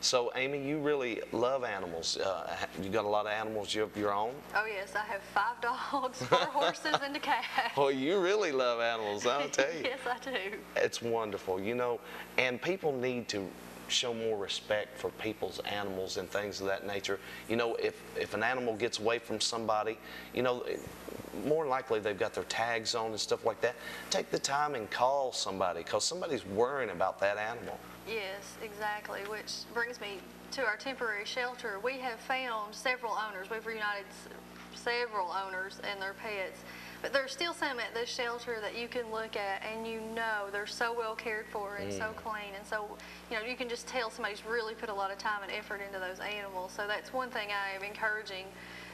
So, Amy, you really love animals. You got a lot of animals of your own? Oh yes, I have 5 dogs, 4 horses, and a cat. Well, you really love animals, I'll tell you. Yes, I do. It's wonderful, you know, and people need to show more respect for people's animals and things of that nature. You know, if an animal gets away from somebody, you know, more than likely they've got their tags on and stuff like that. Take the time and call somebody, because somebody's worrying about that animal. Yes, exactly, which brings me to our temporary shelter. We have found several owners. We've reunited several owners and their pets. But there's still some at this shelter that you can look at and you know they're so well cared for and so clean, and so, you know, you can just tell somebody's really put a lot of time and effort into those animals. So that's one thing I am encouraging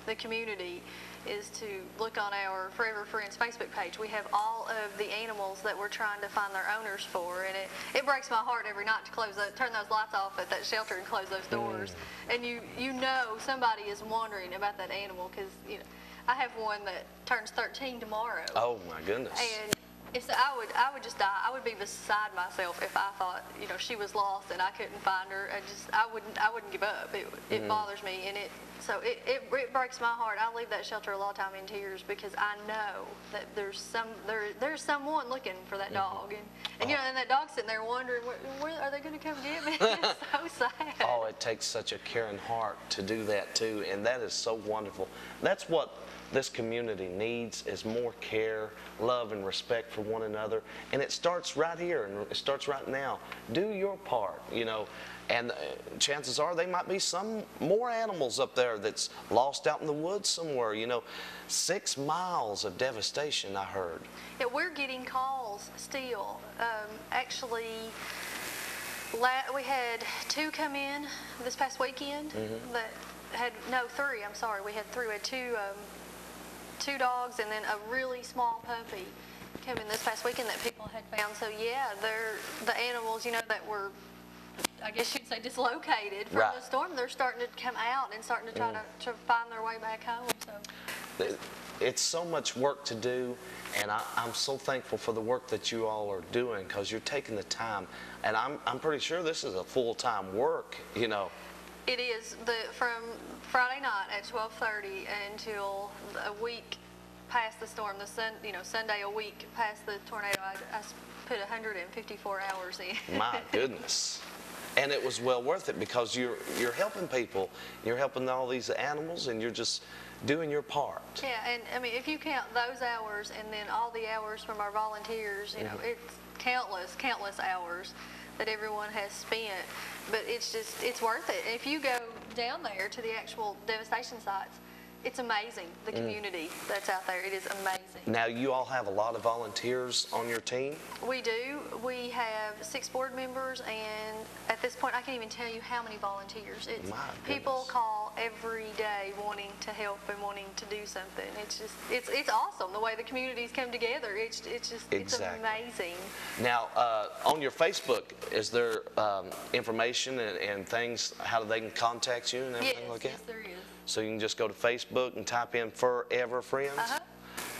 the community, is to look on our Forever Friends Facebook page. We have all of the animals that we're trying to find their owners for, and it breaks my heart every night to turn those lights off at that shelter and close those doors. And you know somebody is wondering about that animal, because, you know, I have one that turns 13 tomorrow. Oh my goodness. And I would just die. I would be beside myself if I thought, you know, she was lost and I couldn't find her. I wouldn't give up. It bothers me, and it breaks my heart. I leave that shelter a lot of time in tears, because I know that there's someone looking for that dog, and you know, and that dog's sitting there wondering, where are they going to come get me? It's so sad. Oh, it takes such a caring heart to do that too, and that is so wonderful. That's what this community needs, is more care, love, and respect for one another. And it starts right here, and it starts right now. Do your part, you know, and chances are there might be some more animals up there that's lost out in the woods somewhere, you know. 6 miles of devastation, I heard. Yeah, we're getting calls still. Actually, we had 2 come in this past weekend that had, no, 3, I'm sorry. We had 3. We had 2 dogs and then a really small puppy come in this past weekend that people had found. So yeah, they're the animals, you know, that were, I guess you'd say, dislocated from the storm. They're starting to come out and starting to try to find their way back home. So it's so much work to do, and I'm so thankful for the work that you all are doing, because you're taking the time, and I'm pretty sure this is a full-time work, you know. It is. From Friday night at 12:30 until a week past the storm, Sunday a week past the tornado, I put 154 hours in. My goodness. And it was well worth it, because you're helping people, you're helping all these animals, and you're just doing your part. Yeah, and I mean, if you count those hours and then all the hours from our volunteers, you know, it's countless hours that everyone has spent, but it's worth it. If you go down there to the actual devastation sites, it's amazing, the community that's out there. It is amazing. Now, you all have a lot of volunteers on your team? We do. We have 6 board members, and at this point, I can't even tell you how many volunteers. People call every day wanting to help and wanting to do something. It's awesome the way the communities come together. It's amazing. Now, on your Facebook, is there information and things, how they can contact you and everything like that? Yes, there is. So you can just go to Facebook and type in Forever Friends?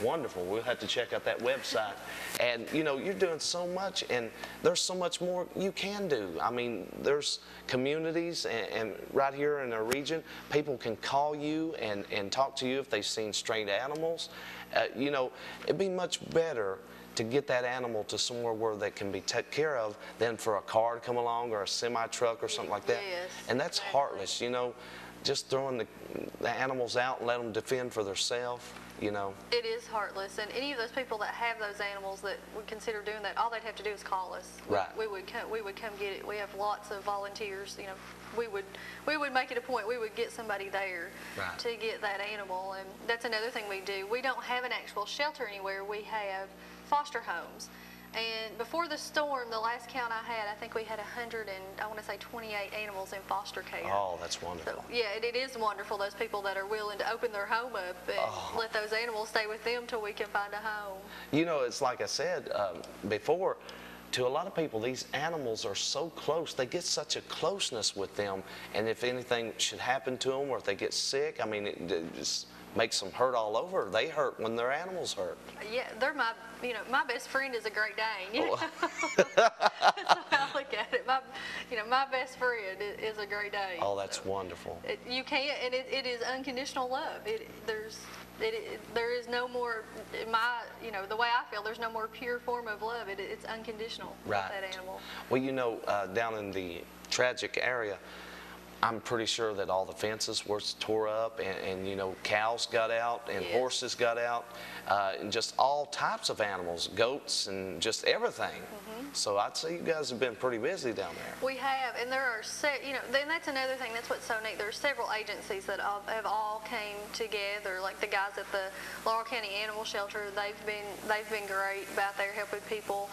Wonderful. We'll have to check out that website. And, you know, you're doing so much, and there's so much more you can do. I mean, there's communities, and right here in our region, people can call you and talk to you if they've seen strayed animals. You know, it'd be much better to get that animal to somewhere where they can be taken care of than for a car to come along, or a semi-truck or something like that. Yes, and that's heartless, you know. Just throwing the animals out and let them defend for themselves, you know. It is heartless, and any of those people that have those animals that would consider doing that, all they'd have to do is call us. Right. We would come get it. We have lots of volunteers. You know, we would make it a point. We would get somebody there to get that animal, and that's another thing we do. We don't have an actual shelter anywhere. We have foster homes. And before the storm, the last count I had, I think we had 28 animals in foster care. Oh, that's wonderful. So, yeah, it is wonderful, those people that are willing to open their home up and let those animals stay with them till we can find a home. You know, it's like I said before, to a lot of people, these animals are so close. They get such a closeness with them, and if anything should happen to them, or if they get sick, I mean, it just makes them hurt all over. They hurt when their animals hurt. Yeah, they're my, my best friend is a Great Dane. You know? Oh. That's how I look at it. My best friend is a Great Dane. Oh, that's wonderful. You can't, and it is unconditional love. There is no more, the way I feel, there's no more pure form of love. It's unconditional Right. with that animal. Well, down in the tragic area, I'm pretty sure that all the fences were tore up, and cows got out, and Yes. horses got out, and just all types of animals, goats, and just everything. So I'd say you guys have been pretty busy down there. We have, and there are, then that's another thing. That's what's so neat. There are several agencies that have all came together. Like the guys at the Laurel County Animal Shelter, they've been great about there helping people.